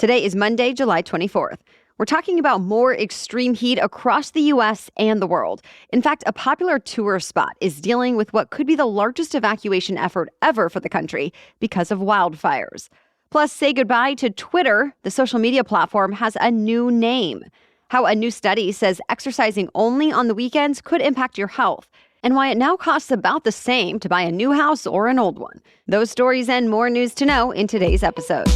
Today is Monday, July 24th. We're talking about more extreme heat across the U.S. and the world. In fact, a popular tourist spot is dealing with what could be the largest evacuation effort ever for the country because of wildfires. Plus, say goodbye to Twitter. The social media platform has a new name. How a new study says exercising only on the weekends could impact your health. And why it now costs about the same to buy a new house or an old one. Those stories and more news to know in today's episode.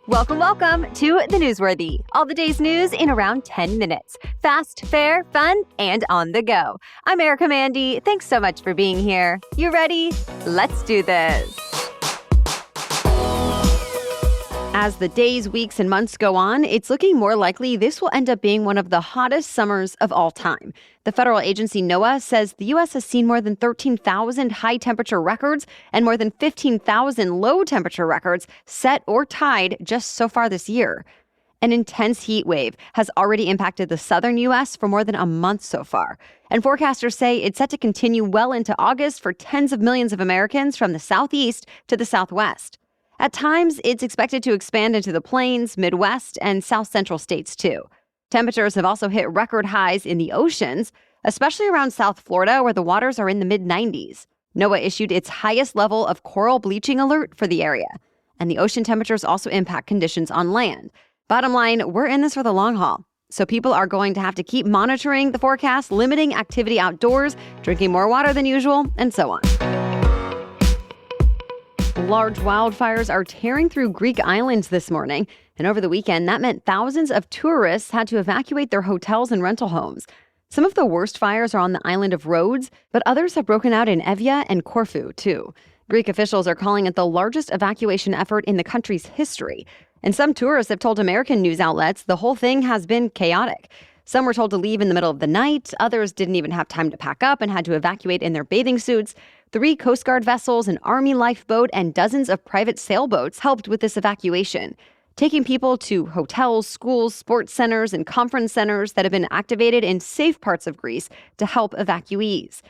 Welcome to The Newsworthy. All the day's news in around 10 minutes. Fast, fair, fun, and on the go. I'm Erica Mandy. Thanks so much for being here. You ready? Let's do this. As the days, weeks, and months go on, it's looking more likely this will end up being one of the hottest summers of all time. The federal agency NOAA says the U.S. has seen more than 13,000 high-temperature records and more than 15,000 low-temperature records set or tied just so far this year. An intense heat wave has already impacted the southern U.S. for more than a month so far. And forecasters say it's set to continue well into August for tens of millions of Americans from the southeast to the southwest. At times, it's expected to expand into the plains, Midwest, and South Central states, too. Temperatures have also hit record highs in the oceans, especially around South Florida, where the waters are in the mid-90s. NOAA issued its highest level of coral bleaching alert for the area. And the ocean temperatures also impact conditions on land. Bottom line, we're in this for the long haul. So people are going to have to keep monitoring the forecast, limiting activity outdoors, drinking more water than usual, and so on. Large wildfires are tearing through Greek islands this morning, and over the weekend, that meant thousands of tourists had to evacuate their hotels and rental homes. Some of the worst fires are on the island of Rhodes, but others have broken out in Evia and Corfu, too. Greek officials are calling it the largest evacuation effort in the country's history. And some tourists have told American news outlets the whole thing has been chaotic. Some were told to leave in the middle of the night. Others didn't even have time to pack up and had to evacuate in their bathing suits. 3 Coast Guard vessels, an Army lifeboat, and dozens of private sailboats helped with this evacuation, taking people to hotels, schools, sports centers, and conference centers that have been activated in safe parts of Greece to help evacuees.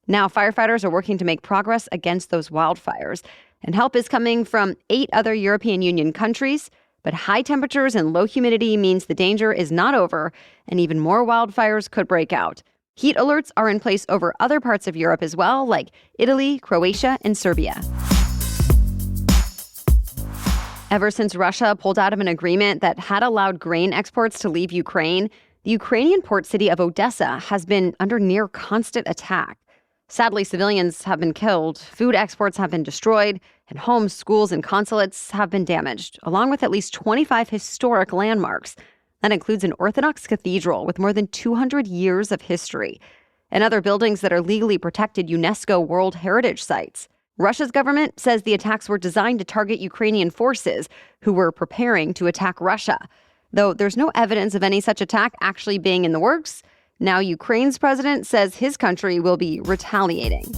Now, firefighters are working to make progress against those wildfires, and help is coming from 8 other European Union countries. But high temperatures and low humidity means the danger is not over, and even more wildfires could break out. Heat alerts are in place over other parts of Europe as well, like Italy, Croatia, and Serbia. Ever since Russia pulled out of an agreement that had allowed grain exports to leave Ukraine, the Ukrainian port city of Odessa has been under near constant attack. Sadly, civilians have been killed, food exports have been destroyed, and homes, schools, and consulates have been damaged, along with at least 25 historic landmarks. That includes an Orthodox cathedral with more than 200 years of history, and other buildings that are legally protected UNESCO World Heritage Sites. Russia's government says the attacks were designed to target Ukrainian forces who were preparing to attack Russia. Though there's no evidence of any such attack actually being in the works, now Ukraine's president says his country will be retaliating.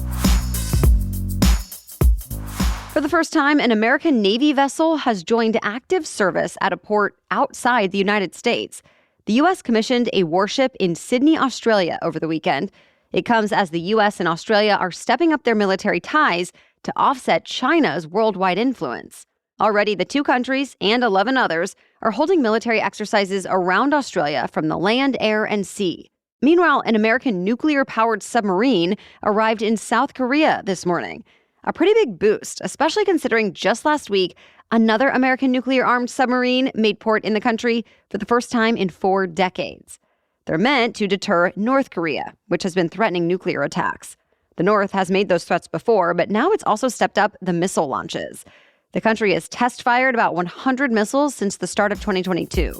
For the first time, an American Navy vessel has joined active service at a port outside the United States. The U.S. commissioned a warship in Sydney, Australia over the weekend. It comes as the U.S. and Australia are stepping up their military ties to offset China's worldwide influence. Already, the 2 countries and 11 others are holding military exercises around Australia from the land, air, and sea. Meanwhile, an American nuclear-powered submarine arrived in South Korea this morning. A pretty big boost, especially considering just last week, another American nuclear-armed submarine made port in the country for the first time in 4 decades. They're meant to deter North Korea, which has been threatening nuclear attacks. The North has made those threats before, but now it's also stepped up the missile launches. The country has test-fired about 100 missiles since the start of 2022.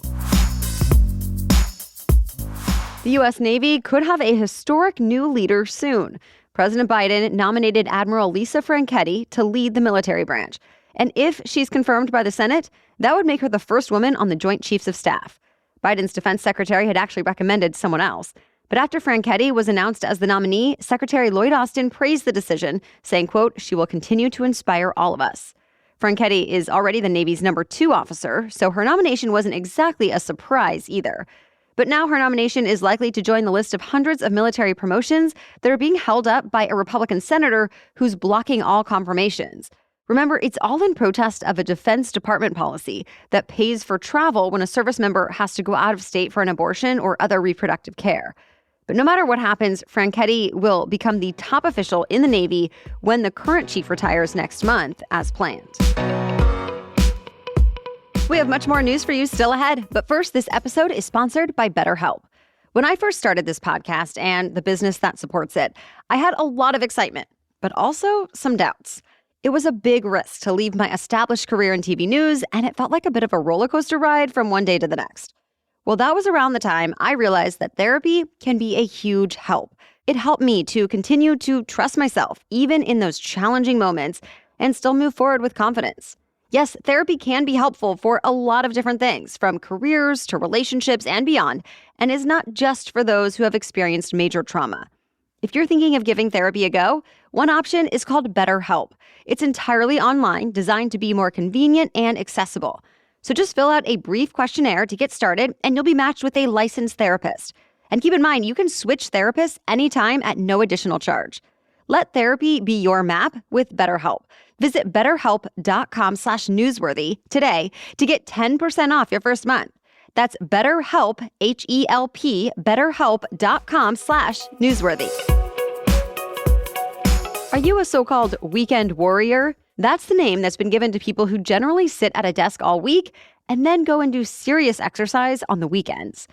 The U.S. Navy could have a historic new leader soon. President Biden nominated Admiral Lisa Franchetti to lead the military branch. And if she's confirmed by the Senate, that would make her the first woman on the Joint Chiefs of Staff. Biden's defense secretary had actually recommended someone else. But after Franchetti was announced as the nominee, Secretary Lloyd Austin praised the decision, saying, quote, "She will continue to inspire all of us." Franchetti is already the Navy's number 2 officer, so her nomination wasn't exactly a surprise either. But now her nomination is likely to join the list of hundreds of military promotions that are being held up by a Republican senator who's blocking all confirmations. Remember, it's all in protest of a Defense Department policy that pays for travel when a service member has to go out of state for an abortion or other reproductive care. But no matter what happens, Franchetti will become the top official in the Navy when the current chief retires next month, as planned. We have much more news for you still ahead. But first, this episode is sponsored by BetterHelp. When I first started this podcast and the business that supports it, I had a lot of excitement, but also some doubts. It was a big risk to leave my established career in TV news, and it felt like a bit of a roller coaster ride from one day to the next. Well, that was around the time I realized that therapy can be a huge help. It helped me to continue to trust myself, even in those challenging moments, and still move forward with confidence. Yes, therapy can be helpful for a lot of different things, from careers to relationships and beyond, and is not just for those who have experienced major trauma. If you're thinking of giving therapy a go, one option is called BetterHelp. It's entirely online, designed to be more convenient and accessible. So just fill out a brief questionnaire to get started, and you'll be matched with a licensed therapist. And keep in mind, you can switch therapists anytime at no additional charge. Let therapy be your map with BetterHelp. Visit betterhelp.com/newsworthy today to get 10% off your first month. That's BetterHelp, H-E-L-P, betterhelp.com/newsworthy. Are you a so-called weekend warrior? That's the name that's been given to people who generally sit at a desk all week and then go and do serious exercise on the weekends.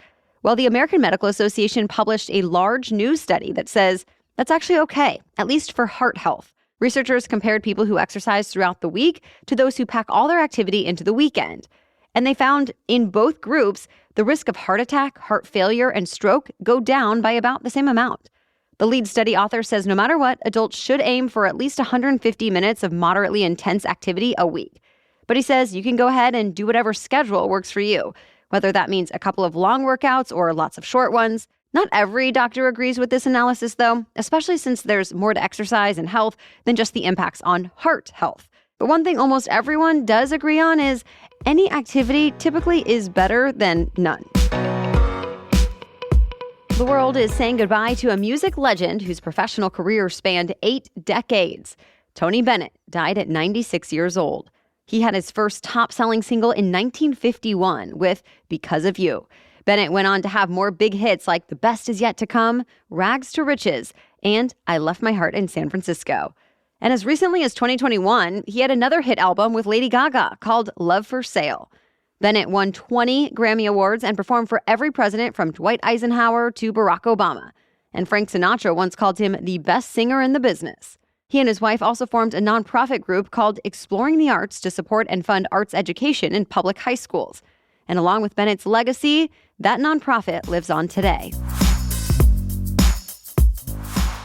Well, the American Medical Association published a large new study that says that's actually okay, at least for heart health. Researchers compared people who exercise throughout the week to those who pack all their activity into the weekend. And they found in both groups, the risk of heart attack, heart failure, and stroke go down by about the same amount. The lead study author says no matter what, adults should aim for at least 150 minutes of moderately intense activity a week. But he says you can go ahead and do whatever schedule works for you, whether that means a couple of long workouts or lots of short ones. Not every doctor agrees with this analysis, though, especially since there's more to exercise and health than just the impacts on heart health. But one thing almost everyone does agree on is any activity typically is better than none. The world is saying goodbye to a music legend whose professional career spanned 8 decades. Tony Bennett died at 96 years old. He had his first top-selling single in 1951 with Because of You. Bennett went on to have more big hits like The Best Is Yet to Come, Rags to Riches, and I Left My Heart in San Francisco. And as recently as 2021, he had another hit album with Lady Gaga called Love for Sale. Bennett won 20 Grammy Awards and performed for every president from Dwight Eisenhower to Barack Obama. And Frank Sinatra once called him the best singer in the business. He and his wife also formed a nonprofit group called Exploring the Arts to support and fund arts education in public high schools. And along with Bennett's legacy, that nonprofit lives on today.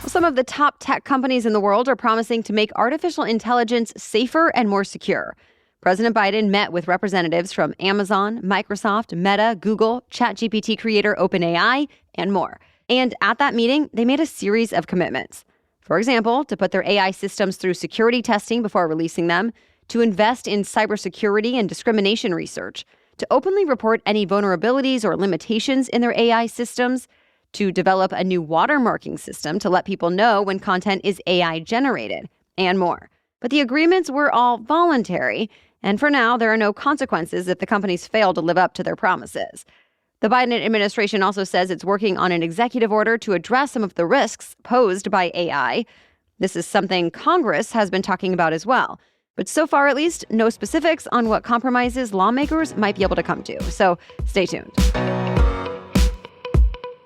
Some of the top tech companies in the world are promising to make artificial intelligence safer and more secure. President Biden met with representatives from Amazon, Microsoft, Meta, Google, ChatGPT creator OpenAI, and more. And at that meeting, they made a series of commitments. For example, to put their AI systems through security testing before releasing them, to invest in cybersecurity and discrimination research, to openly report any vulnerabilities or limitations in their AI systems, to develop a new watermarking system to let people know when content is AI generated, and more. But the agreements were all voluntary, and for now, there are no consequences if the companies fail to live up to their promises. The Biden administration also says it's working on an executive order to address some of the risks posed by AI. This is something Congress has been talking about as well. But so far, at least, no specifics on what compromises lawmakers might be able to come to. So stay tuned.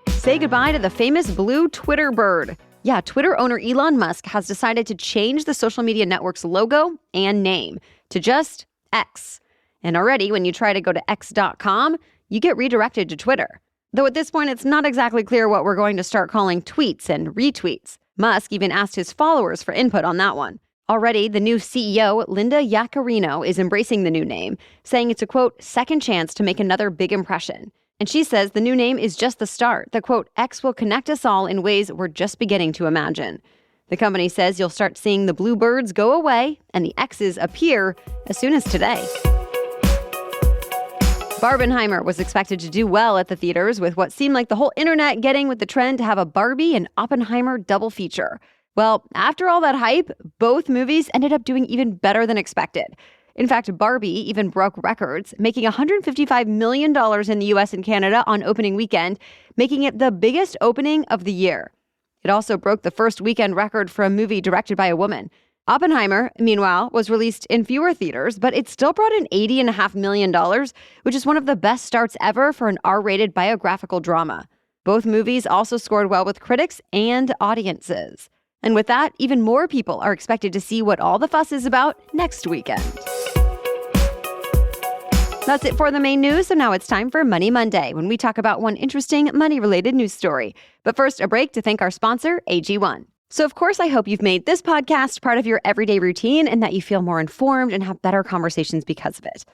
Say goodbye to the famous blue Twitter bird. Yeah, Twitter owner Elon Musk has decided to change the social media network's logo and name to just X. And already, when you try to go to x.com, you get redirected to Twitter. Though at this point, it's not exactly clear what we're going to start calling tweets and retweets. Musk even asked his followers for input on that one. Already, the new CEO, Linda Yaccarino, is embracing the new name, saying it's a, quote, second chance to make another big impression. And she says the new name is just the start. The, quote, X will connect us all in ways we're just beginning to imagine. The company says you'll start seeing the blue birds go away and the X's appear as soon as today. Barbenheimer was expected to do well at the theaters with what seemed like the whole internet getting with the trend to have a Barbie and Oppenheimer double feature. Well, after all that hype, both movies ended up doing even better than expected. In fact, Barbie even broke records, making $155 million in the US and Canada on opening weekend, making it the biggest opening of the year. It also broke the first weekend record for a movie directed by a woman. Oppenheimer, meanwhile, was released in fewer theaters, but it still brought in $80.5 million, which is one of the best starts ever for an R-rated biographical drama. Both movies also scored well with critics and audiences. And with that, even more people are expected to see what all the fuss is about next weekend. That's it for the main news, so now it's time for Money Monday, when we talk about one interesting money-related news story. But first, a break to thank our sponsor, AG1. So of course, I hope you've made this podcast part of your everyday routine and that you feel more informed and have better conversations because of it.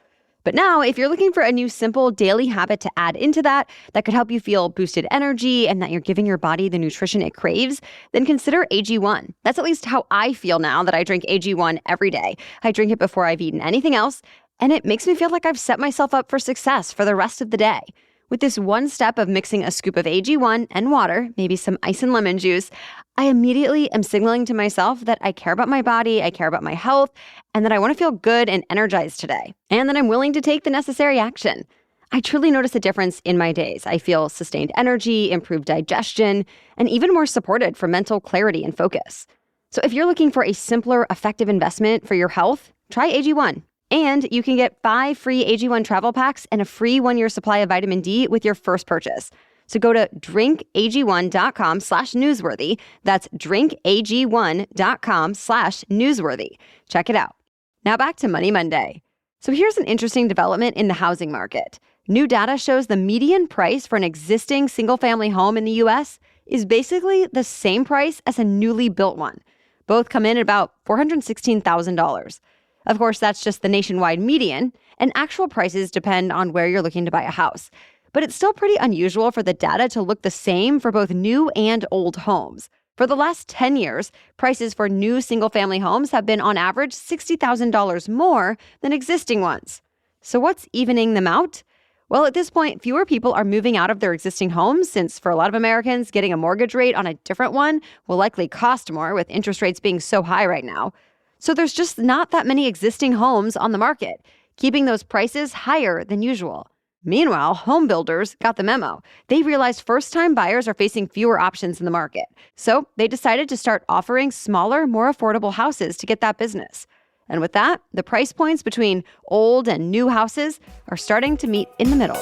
But now, if you're looking for a new simple daily habit to add into that could help you feel boosted energy and that you're giving your body the nutrition it craves, then consider AG1. That's at least how I feel now that I drink AG1 every day. I drink it before I've eaten anything else, and it makes me feel like I've set myself up for success for the rest of the day. With this one step of mixing a scoop of AG1 and water, maybe some ice and lemon juice, I immediately am signaling to myself that I care about my body, I care about my health, and that I want to feel good and energized today, and that I'm willing to take the necessary action. I truly notice a difference in my days. I feel sustained energy, improved digestion, and even more supported for mental clarity and focus. So if you're looking for a simpler, effective investment for your health, try AG1. And you can get 5 free AG1 travel packs and a free 1-year supply of vitamin D with your first purchase. So go to drinkag1.com/newsworthy. That's drinkag1.com/newsworthy. Check it out. Now back to Money Monday. So here's an interesting development in the housing market. New data shows the median price for an existing single-family home in the U.S. is basically the same price as a newly built one. Both come in at about $416,000. Of course, that's just the nationwide median, and actual prices depend on where you're looking to buy a house. But it's still pretty unusual for the data to look the same for both new and old homes. For the last 10 years, prices for new single-family homes have been on average $60,000 more than existing ones. So what's evening them out? Well, at this point, fewer people are moving out of their existing homes since for a lot of Americans, getting a mortgage rate on a different one will likely cost more with interest rates being so high right now. So there's just not that many existing homes on the market, keeping those prices higher than usual. Meanwhile, home builders got the memo. They realized first-time buyers are facing fewer options in the market. So they decided to start offering smaller, more affordable houses to get that business. And with that, the price points between old and new houses are starting to meet in the middle.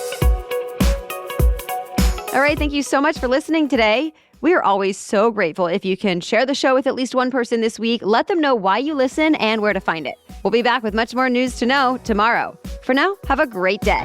All right, thank you so much for listening today. We are always so grateful if you can share the show with at least one person this week. Let them know why you listen and where to find it. We'll be back with much more news to know tomorrow. For now, have a great day.